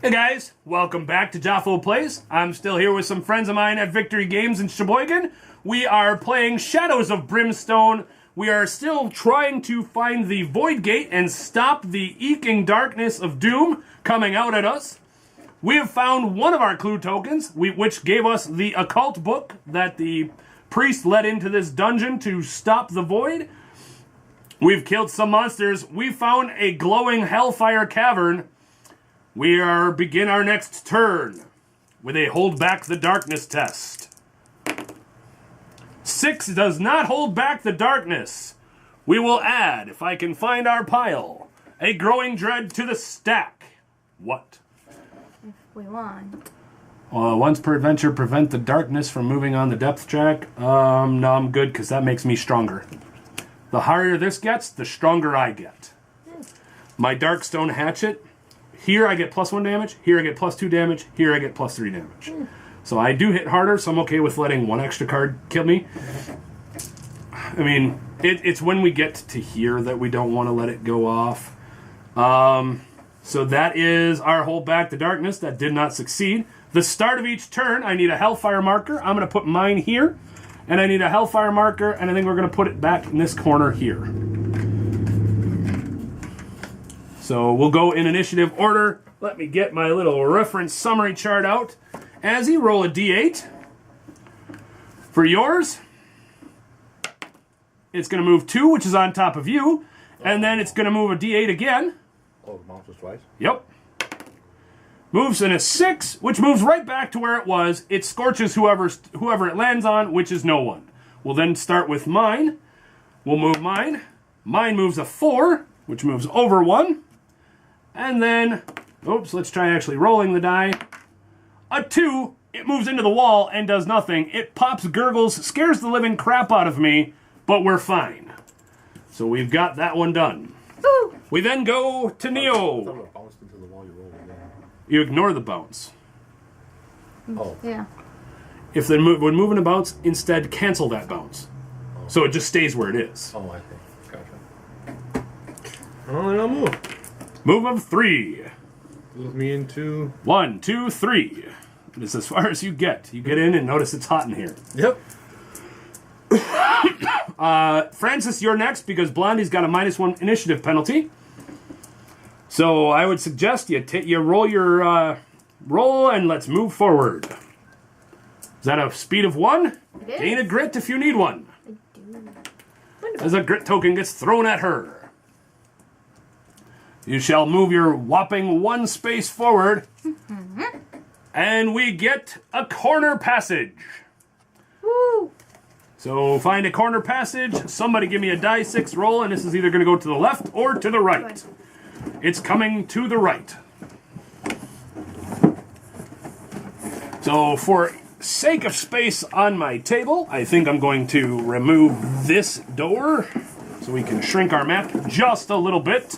Hey guys, welcome back to Jafo Plays. I'm still here with some friends of mine at Victory Games in Sheboygan. We are playing Shadows of Brimstone. We are still trying to find the Void Gate and stop the eking darkness of doom coming out at us. We have found one of our clue tokens, which gave us the occult book that the priest led into this dungeon to stop the void. We've killed some monsters. We found a glowing hellfire cavern. We begin our next turn with a hold back the darkness test. 6 does not hold back the darkness. We will add, if I can find our pile, a growing dread to the stack. What? If we want. Once per adventure, prevent the darkness from moving on the depth track. No, I'm good because that makes me stronger. The higher this gets, the stronger I get. My Darkstone Hatchet. Here I get +1 damage, here I get +2 damage, here I get +3 damage. So I do hit harder, so I'm okay with letting one extra card kill me. I mean, it's when we get to here that we don't want to let it go off. So that is our hold back the darkness. That did not succeed. The start of each turn, I need a Hellfire marker. I'm going to put mine here, and I need a Hellfire marker, and I think we're going to put it back in this corner here. So we'll go in initiative order. Let me get my little reference summary chart out. As you roll a d8. For yours, it's going to move 2, which is on top of you. And then it's going to move a d8 again. Oh, it bounces twice? Yep. Moves in a 6, which moves right back to where it was. It scorches whoever it lands on, which is no one. We'll then start with mine. We'll move mine. Mine moves a 4, which moves over 1. And then, oops, let's try actually rolling the die. A 2, it moves into the wall and does nothing. It pops, gurgles, scares the living crap out of me, but we're fine. So we've got that one done. Ooh. We then go to Neo. I thought it bounced into the wall you rolled again. You ignore the bounce. Oh. Yeah. If they when moving a bounce, instead cancel that bounce. So it just stays where it is. Oh, I think. Gotcha. Oh, and I'll move. Move of 3. Move me into... 1, 2, 3. It's as far as you get. You get in and notice it's hot in here. Yep. Francis, you're next because Blondie's got a -1 initiative penalty. So I would suggest you roll your roll and let's move forward. Is that a speed of 1? It is. Gain a grit if you need one. I do. As a grit token gets thrown at her. You shall move your whopping 1 space forward. And we get a corner passage. Woo! So find a corner passage. Somebody give me a die 6 roll, and this is either going to go to the left or to the right. It's coming to the right. So for sake of space on my table, I think I'm going to remove this door so we can shrink our map just a little bit.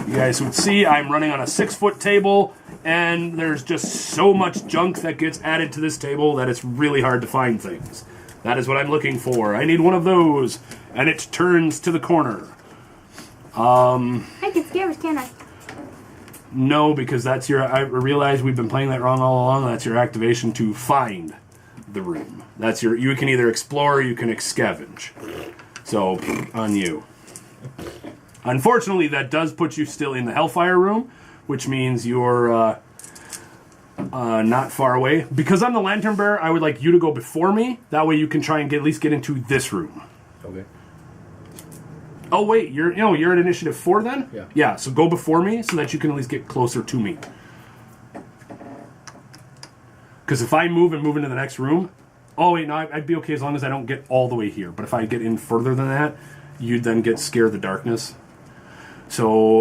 You guys would see I'm running on a 6-foot table, and there's just so much junk that gets added to this table that it's really hard to find things. That is what I'm looking for. I need one of those, and it turns to the corner. I can scare, can I? No, because that's your... I realize we've been playing that wrong all along. That's your activation to find the room. That's your... You can either explore or you can scavenge. So, on you. Unfortunately, that does put you still in the Hellfire room, which means you're not far away. Because I'm the Lantern Bearer, I would like you to go before me. That way you can try and at least get into this room. Okay. Oh, wait, you're at initiative 4 then? Yeah. Yeah, so go before me so that you can at least get closer to me. Because if I move into the next room... Oh, wait, no, I'd be okay as long as I don't get all the way here. But if I get in further than that, you'd then get scared of the darkness. So,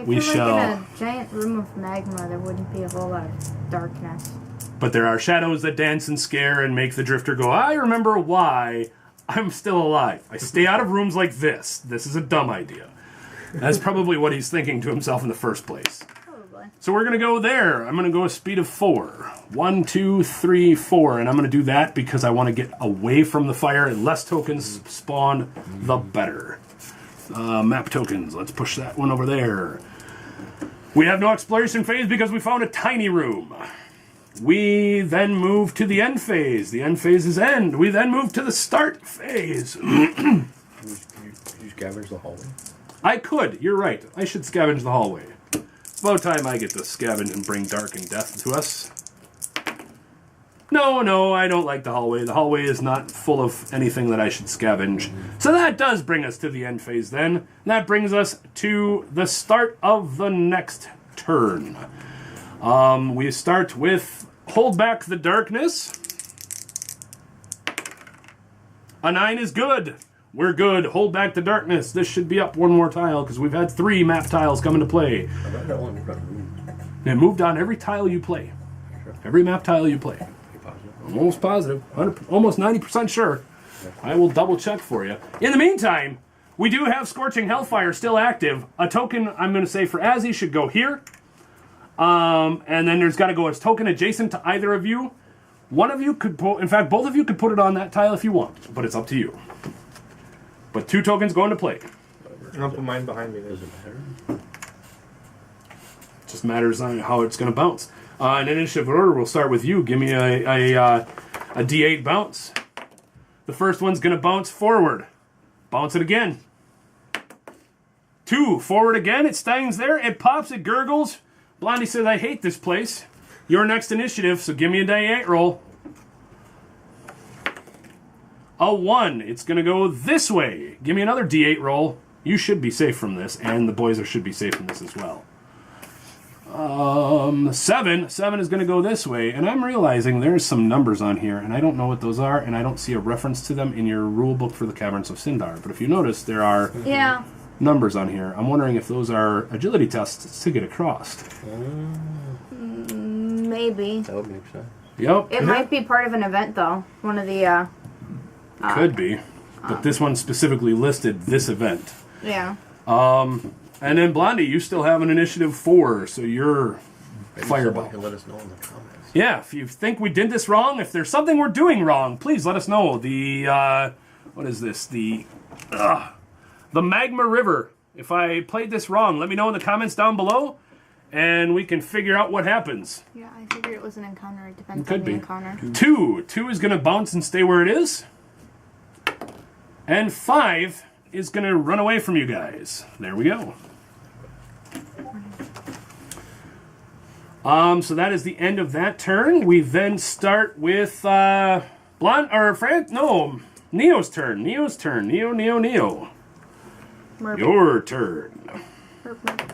we shall... Like in a giant room of magma, there wouldn't be a whole lot of darkness. But there are shadows that dance and scare and make the drifter go, I remember why I'm still alive. I stay out of rooms like this. This is a dumb idea. That's probably what he's thinking to himself in the first place. Probably. So we're going to go there. I'm going to go a speed of 4. 1, 2, 3, 4. And I'm going to do that because I want to get away from the fire. And less tokens spawn, the better. Map tokens. Let's push that one over there. We have no exploration phase because we found a tiny room. We then move to the end phase. The end phase is end. We then move to the start phase. You scavenge the hallway? I could. You're right. I should scavenge the hallway. It's about time I get to scavenge and bring dark and death to us. No, I don't like the hallway. The hallway is not full of anything that I should scavenge. So that does bring us to the end phase then. And that brings us to the start of the next turn. We start with hold back the darkness. A 9 is good. We're good. Hold back the darkness. This should be up one more tile because we've had 3 map tiles come into play. It moved on every tile you play. Every map tile you play. I'm almost positive. Almost 90% sure. I will double check for you. In the meantime, we do have Scorching Hellfire still active. A token, I'm going to say, for Azzy should go here. And then there's got to go a token adjacent to either of you. One of you could put, in fact, both of you could put it on that tile if you want, but it's up to you. But 2 tokens go into play. I'll put mine behind me. Does it matter? It just matters on how it's going to bounce. In initiative order, we'll start with you. Give me a D8 bounce. The first one's going to bounce forward. Bounce it again. 2, forward again. It stands there. It pops. It gurgles. Blondie says, I hate this place. Your next initiative, so give me a D8 roll. A 1. It's going to go this way. Give me another D8 roll. You should be safe from this, and the boys should be safe from this as well. 7 is going to go this way, and I'm realizing there's some numbers on here, and I don't know what those are, and I don't see a reference to them in your rule book for the Caverns of Sindar. But if you notice, there are numbers on here. I'm wondering if those are agility tests to get across. Maybe. That would make sense. Yep. It might be part of an event, though. One of the, Could be. But this one specifically listed this event. Yeah. And then Blondie, you still have an initiative 4, so you're fireball. Let us know in the comments. Yeah, if you think we did this wrong, if there's something we're doing wrong, please let us know. The, what is this? The Magma River. If I played this wrong, let me know in the comments down below, and we can figure out what happens. Yeah, I figured it was an encounter. It depends Could on the be. encounter. 2 is going to bounce and stay where it is. And 5 is going to run away from you guys. There we go. So that is the end of that turn. We then start with Neo's turn. Neo. Merp. Your turn. Merp.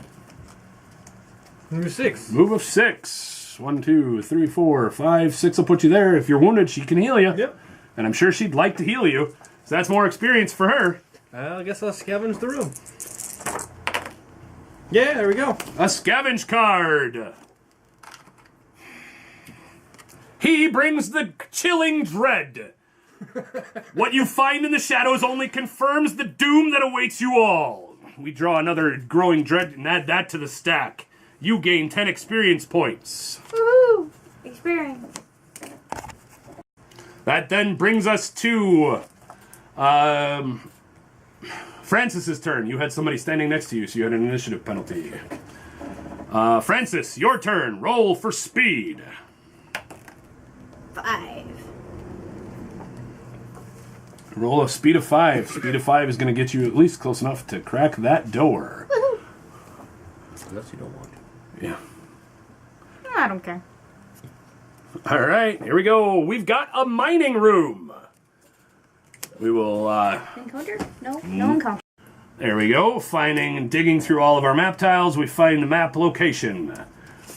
Number 6. Move of 6. 1, 2, 3, 4, 5, 6 will put you there. If you're wounded, she can heal you. Yep. And I'm sure she'd like to heal you. So that's more experience for her. I guess I'll scavenge the room. Yeah, there we go. A scavenge card. He brings the chilling dread. What you find in the shadows only confirms the doom that awaits you all. We draw another growing dread and add that to the stack. You gain 10 experience points. Woohoo! Experience. That then brings us to Francis's turn. You had somebody standing next to you, so you had an initiative penalty. Francis, your turn. Roll for speed. 5. Roll a speed of 5. Speed of 5 is going to get you at least close enough to crack that door. Unless you don't want to. Yeah. I don't care. All right, here we go. We've got a mining room. We will, Encounter? No encounter. there we go. Digging through all of our map tiles, we find the map location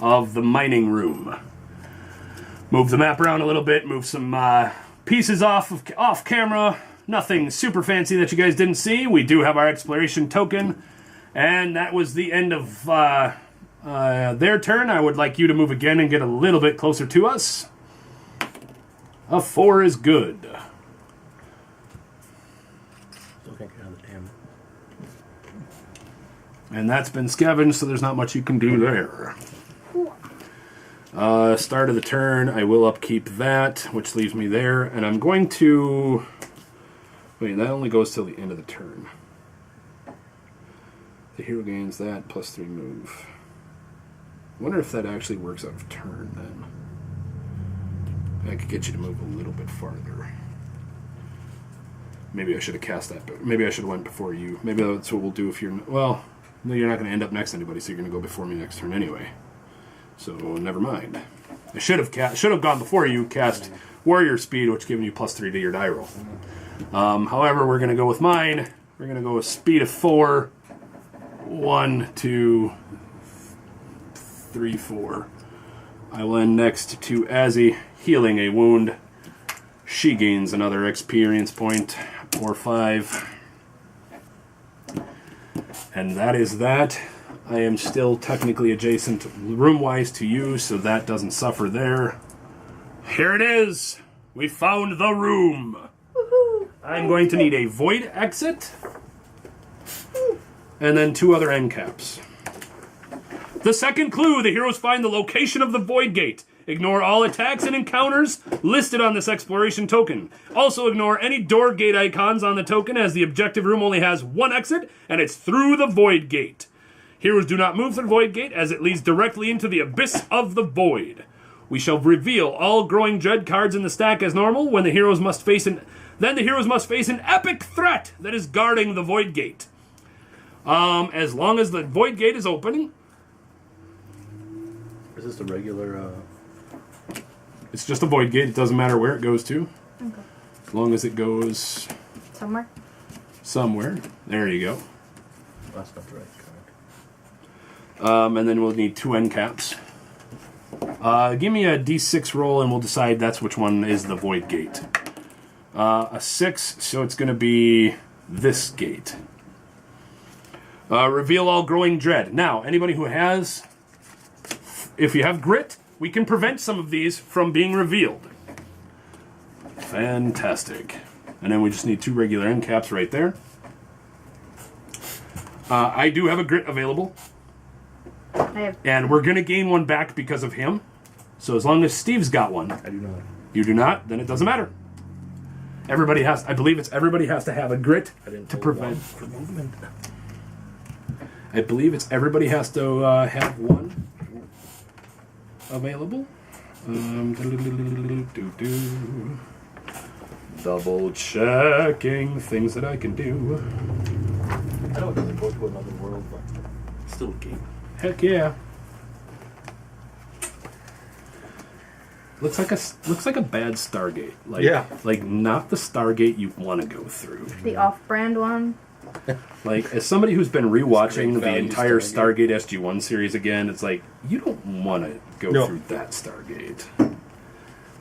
of the mining room. Move the map around a little bit, move some pieces off camera. Nothing super fancy that you guys didn't see. We do have our exploration token, and that was the end of their turn. I would like you to move again and get a little bit closer to us. A 4 is good. Still can't get on the damn. And that's been scavenged, so there's not much you can do there. Start of the turn, I will upkeep that, which leaves me there. And I'm going to... Wait, that only goes till the end of the turn. The hero gains that, plus 3 move. wonder if that actually works out of turn then. I could get you to move a little bit farther. Maybe I should have cast that, but maybe I should have went before you. Maybe that's what we'll do if you're... Well, no, you're not going to end up next to anybody, so you're going to go before me next turn anyway. So, never mind. I should have gone before you, cast Warrior Speed, which gives you +3 to your die roll. However, we're going to go with mine. We're going to go with Speed of 4. 1, 2, 3, 4. I will end next to Azzy, healing a wound. She gains another experience point, or 5. And that is that. I am still technically adjacent room-wise to you, so that doesn't suffer there. Here it is! We found the room! Woohoo! I'm going to need a void exit, and then 2 other end caps. The second clue, the heroes find the location of the void gate. Ignore all attacks and encounters listed on this exploration token. Also ignore any door gate icons on the token, as the objective room only has 1 exit, and it's through the void gate. Heroes do not move through the void gate, as it leads directly into the abyss of the void. We shall reveal all growing dread cards in the stack as normal. Then the heroes must face an epic threat that is guarding the void gate. As long as the void gate is open. Is this the regular? It's just a void gate. It doesn't matter where it goes to. Okay. As long as it goes Somewhere. There you go. That's not the right card. And then we'll need 2 end caps. Give me a d6 roll and we'll decide that's which one is the void gate. A 6, so it's going to be this gate. Reveal all growing dread. Now, anybody who has... If you have grit, we can prevent some of these from being revealed. Fantastic. And then we just need 2 regular end caps right there. I do have a grit available. And we're going to gain 1 back because of him. So as long as Steve's got 1. I do not. You do not, then it doesn't matter. Everybody has, I believe it's everybody has to have a grit to prevent for movement. I believe it's everybody has to have 1 available. Double checking things that I can do. I know it doesn't go to another world, but still a game. Heck yeah. Looks like a bad Stargate. Like not the Stargate you want to go through. The off-brand one. Like, as somebody who's been rewatching the value entire Stargate. Stargate SG-1 series again, it's like, you don't want to go through that Stargate.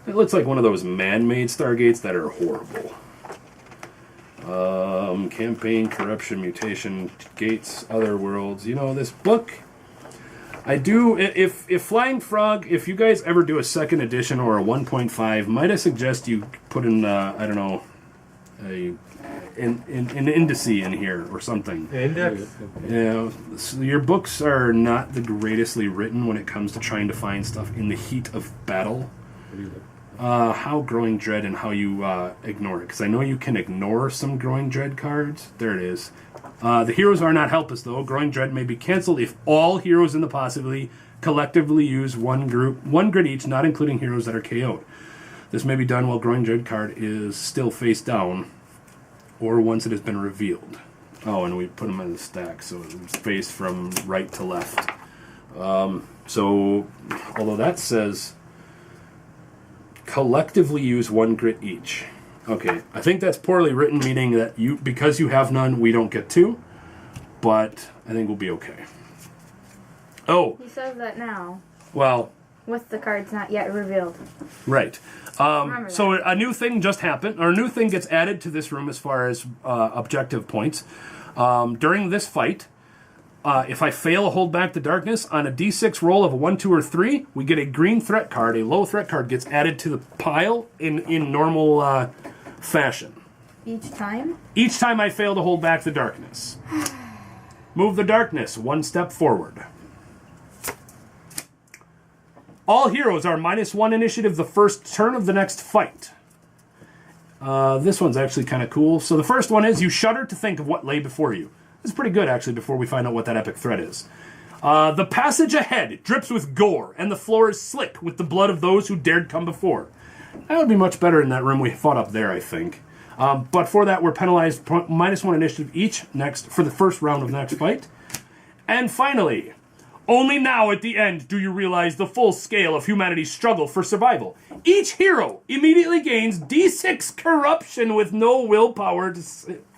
It looks like one of those man-made Stargates that are horrible. Campaign, corruption, mutation, gates, other worlds. You know, this book... I do, if Flying Frog, if you guys ever do a 2nd edition or a 1.5, might I suggest you put in, I don't know, an indice in here or something. Index? Yeah, so your books are not the greatestly written when it comes to trying to find stuff in the heat of battle. How Growing Dread and how you ignore it. Because I know you can ignore some Growing Dread cards. There it is. The heroes are not helpless, though. Growing Dread may be cancelled if all heroes in the possibility collectively use 1 grid each, not including heroes that are KO'd. This may be done while Growing Dread card is still face down, or once it has been revealed. Oh, and we put them in the stack, so it's faced from right to left. So, although that says collectively use 1 grit each. Okay, I think that's poorly written, meaning that because you have none, we don't get 2. But I think we'll be okay. Oh. He says that now. Well. With the cards not yet revealed. Right. So a new thing just happened, or a new thing gets added to this room as far as objective points. During this fight, if I fail to hold back the darkness, on a d6 roll of a 1, 2, or 3, we get a green threat card. A low threat card gets added to the pile in normal fashion. Each time? Each time I fail to hold back the darkness. Move the darkness 1 step forward. All heroes are -1 initiative the first turn of the next fight. This one's actually kind of cool. So the first one is you shudder to think of what lay before you. It's pretty good, actually, before we find out what that epic threat is. The passage ahead drips with gore, and the floor is slick with the blood of those who dared come before. That would be much better in that room we fought up there, I think. But for that, we're penalized -1 initiative each for the first round of the next fight. And finally, only now at the end do you realize the full scale of humanity's struggle for survival. Each hero immediately gains D6 corruption with no willpower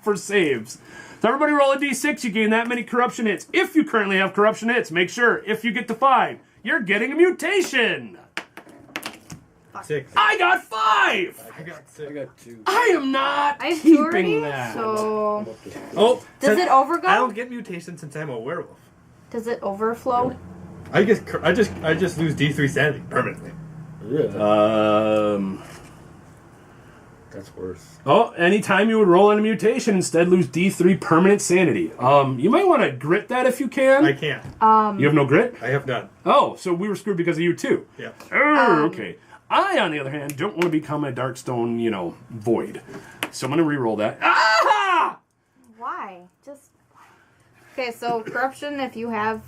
for saves. So everybody roll a D6, you gain that many corruption hits. If you currently have corruption hits, make sure if you get to 5, you're getting a mutation. 6. I got 5! I got 6. I got 2. I am not I have 2 already, keeping that. so... Oh, Does it overgo? I don't get mutation since I'm a werewolf. Does it overflow? I just lose D3 sanity permanently. That's worse. Oh, anytime you would roll on a mutation, instead lose D3 permanent sanity. You might want to grit that if you can. I can't. You have no grit? I have none. Oh, so we were screwed because of you too. Yeah. Oh, okay. I, on the other hand, don't want to become a Darkstone, void. So I'm going to re-roll that. Ah! Why? Just... Okay, so corruption, if you have,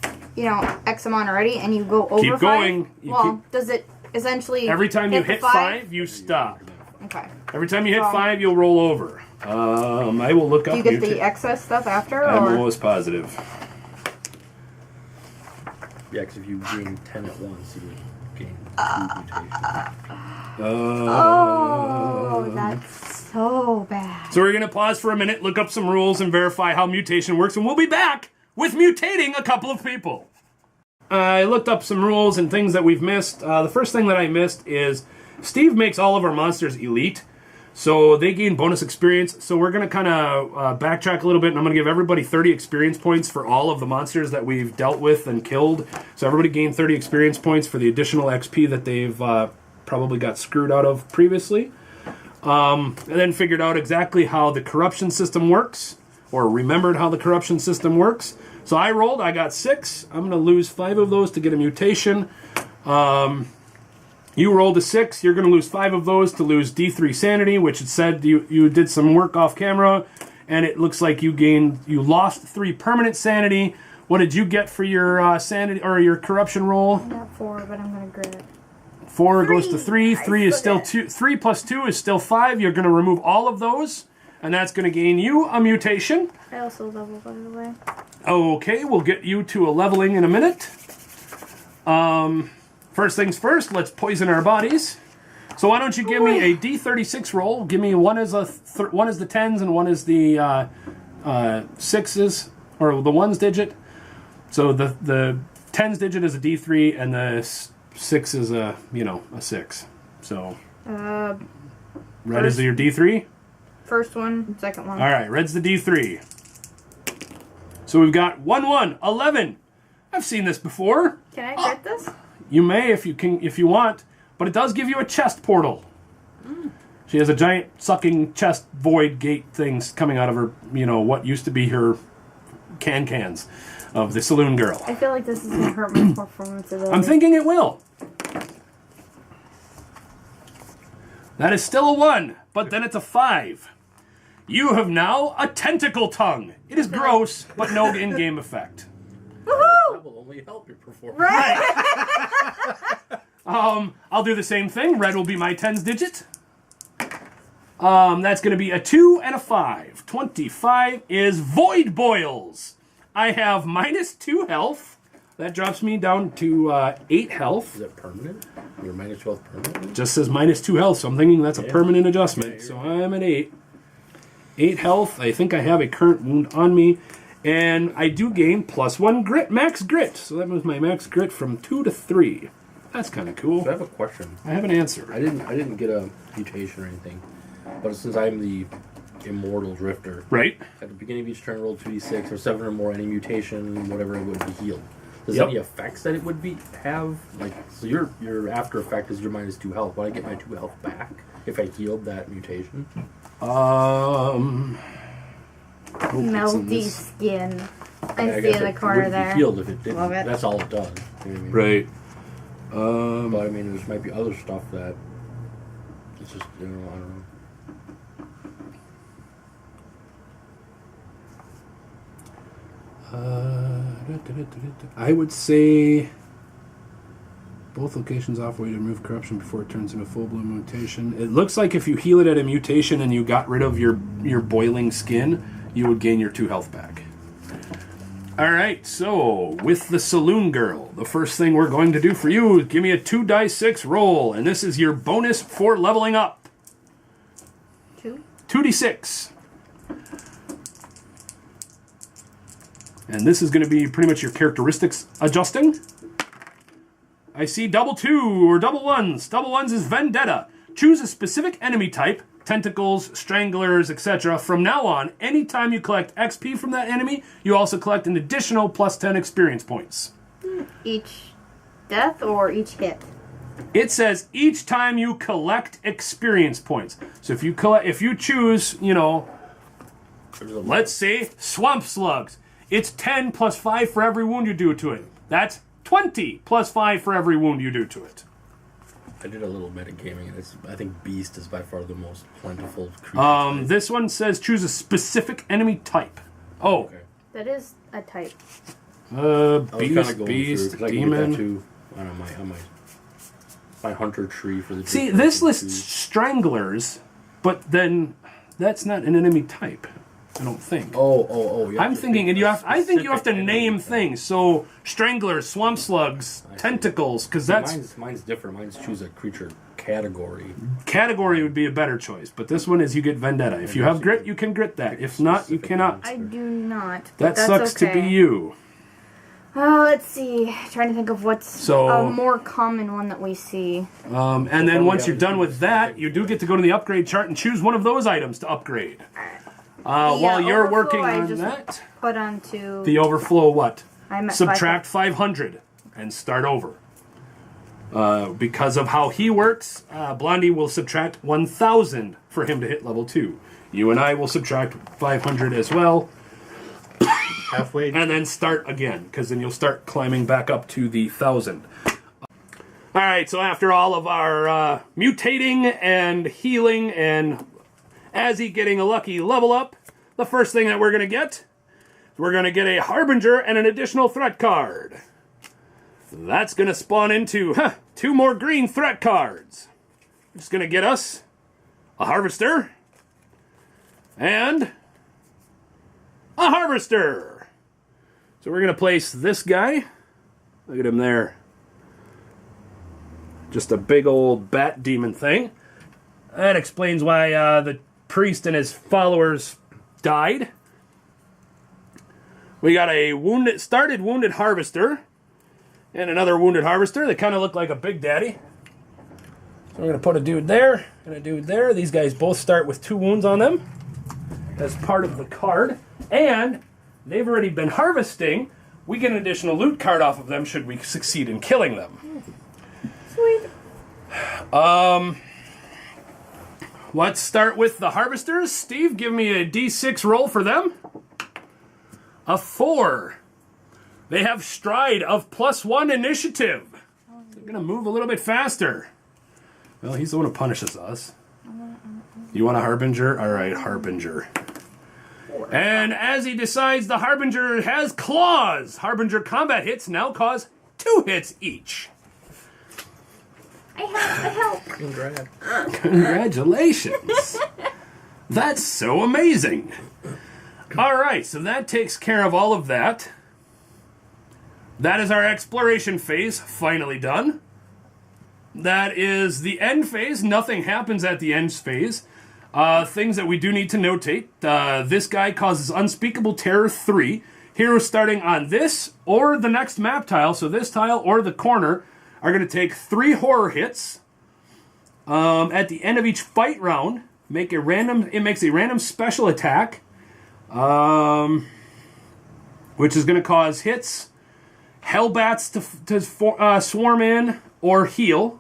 X amount already, and you go over Keep 5... going. Does it essentially... Every time you the hit 5, you stop. Okay. Every time you hit 5, you'll roll over. I will look up... Do you get the excess stuff after, I'm or...? almost positive. Yeah, because if you gain 10 at once, you gain 2 mutations. Oh, that's so bad. So we're going to pause for a minute, look up some rules, and verify how mutation works, and we'll be back with mutating a couple of people. I looked up some rules and things that we've missed. The first thing that I missed is Steve makes all of our monsters elite, so they gain bonus experience. So we're going to kind of backtrack a little bit, and I'm going to give everybody 30 experience points for all of the monsters that we've dealt with and killed. So everybody gained 30 experience points for the additional XP that they've probably got screwed out of previously. And then figured out exactly how the corruption system works, or remembered how the corruption system works. So I rolled, I got 6. I'm going to lose 5 of those to get a mutation. You rolled a 6, you're going to lose 5 of those to lose D3 sanity, which it said you did some work off camera, and it looks like you lost 3 permanent sanity. What did you get for your sanity or your corruption roll? I got 4, but I'm going to grit it. 4 goes to 3. 3 is still 2. 3 plus 2 is still 5. You're going to remove all of those, and that's going to gain you a mutation. I also level, by the way. Okay, we'll get you to a leveling in a minute. First things first, let's poison our bodies. So why don't you give me a D36 roll? Give me one is the 10s and one is the 6s, or the 1s digit. So the 10s digit is a D3 and the 6 is a 6. So red is your D3? First one, second one. All right, red's the D3. So we've got 1, 1, 11. I've seen this before. Can I grit this? You may if you want, but it does give you a chest portal. She has a giant sucking chest void gate things coming out of her, what used to be her cans of the saloon girl. I feel like this is going to hurt my performance ability. I'm thinking it will. That is still a 1, but then it's a 5. You have now a tentacle tongue. It is gross, but no in-game effect. That will only help your performance. Right. I'll do the same thing. Red will be my 10s digit. That's going to be a 2 and a 5. 25 is Void Boils. I have -2 health. That drops me down to 8 health. Is that permanent? You're -12 permanent? Just says -2 health, so I'm thinking that's a permanent adjustment. Yeah, so I'm at 8. 8 health. I think I have a current wound on me. And I do gain +1 grit, max grit. So that moves my max grit from 2 to 3. That's kind of cool. So I have a question. I have an answer. I didn't get a mutation or anything, but since I'm the immortal drifter, Right? at the beginning of each turn, roll 2d6 or 7 or more, any mutation, whatever, it would be healed. Does Yep. any effects that it would have? Like, so your after effect is your -2 health. Would I get my 2 health back if I healed that mutation? Melty skin. I Yeah, see guess in the it corner would there. be healed if it didn't. Love it. That's all it does. You know what I mean? Right. But I mean, there might be other stuff that it's just, I don't know. I would say both locations offer a way to remove corruption before it turns into a full-blown mutation. It looks like if you heal it at a mutation and you got rid of your boiling skin, you would gain your 2 health back. Alright, so with the Saloon Girl, the first thing we're going to do for you is give me a 2d6 roll, and this is your bonus for leveling up. 2d6. And this is going to be pretty much your characteristics adjusting. I see double 2 or double 1s. Double 1s is Vendetta. Choose a specific enemy type, tentacles, stranglers, etc. From now on, anytime you collect XP from that enemy, you also collect an additional plus 10 experience points. Each death or each hit? It says each time you collect experience points. So if you choose, let's say swamp slugs, it's 10 plus 5 for every wound you do to it. That's 20 plus 5 for every wound you do to it. I did a little metagaming, and I think Beast is by far the most plentiful creature. This one says choose a specific enemy type. Oh. Okay. That is a type. Beast, demon. On my hunter tree for the. See, this lists stranglers, but then that's not an enemy type. I don't think. Oh! I'm thinking, I think you have to name things. So stranglers, swamp slugs, tentacles, because that's mine's different. Mine's choose a creature category. Category would be a better choice, but this one is you get vendetta. If you have grit, you can grit that. If not, you cannot. I do not. That that's sucks okay. to be you. Oh, let's see. Trying to think of what's a more common one that we see. And then once you're done with that, you do get to go to the upgrade chart and choose one of those items to upgrade. While you're working on that, put onto the overflow what? I'm at Subtract 500 and start over. Because of how he works, Blondie will subtract 1,000 for him to hit level 2. You and I will subtract 500 as well. Halfway. And then start again, because then you'll start climbing back up to the 1,000. Alright, so after all of our mutating and healing and Azzy getting a lucky level up, the first thing that we're going to get a Harbinger and an additional threat card. That's going to spawn into 2 more green threat cards. It's going to get us a Harvester and a Harvester. So we're going to place this guy. Look at him there. Just a big old bat demon thing. That explains why the priest and his followers died. We got a wounded Harvester and another wounded Harvester. They kind of look like a Big Daddy. So we're going to put a dude there and a dude there. These guys both start with 2 wounds on them as part of the card. And they've already been harvesting. We get an additional loot card off of them should we succeed in killing them. Sweet. Let's start with the Harvesters. Steve, give me a D6 roll for them. A 4. They have Stride of +1 initiative. They're going to move a little bit faster. Well, he's the one who punishes us. You want a Harbinger? All right, Harbinger. And as he decides the Harbinger has claws, Harbinger combat hits now cause 2 hits each. I help. Congrats. Congratulations. That's so amazing. All right, so that takes care of all of that. That is our exploration phase finally done. That is the end phase. Nothing happens at the end phase. Things that we do need to notate. This guy causes Unspeakable Terror 3. Heroes starting on this or the next map tile, so this tile or the corner, are going to take 3 horror hits. At the end of each fight round, it makes a random special attack, which is going to cause hits, hellbats to swarm in or heal.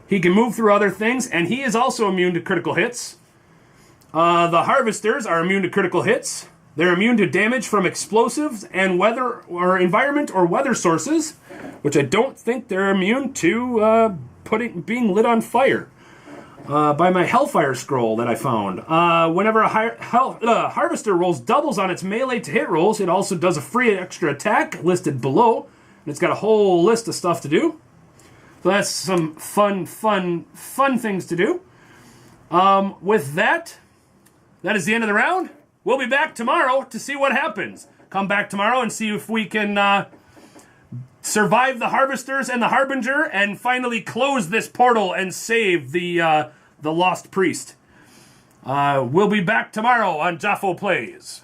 He can move through other things, and he is also immune to critical hits. The Harvesters are immune to critical hits. They're immune to damage from explosives and weather or environment or weather sources, which I don't think they're immune to being lit on fire. by my Hellfire scroll that I found. Whenever a harvester rolls doubles on its melee to hit rolls, it also does a free extra attack listed below. And it's got a whole list of stuff to do. So that's some fun things to do. With that is the end of the round. We'll be back tomorrow to see what happens. Come back tomorrow and see if we can survive the Harvesters and the Harbinger and finally close this portal and save the Lost Priest. We'll be back tomorrow on Jafo Plays.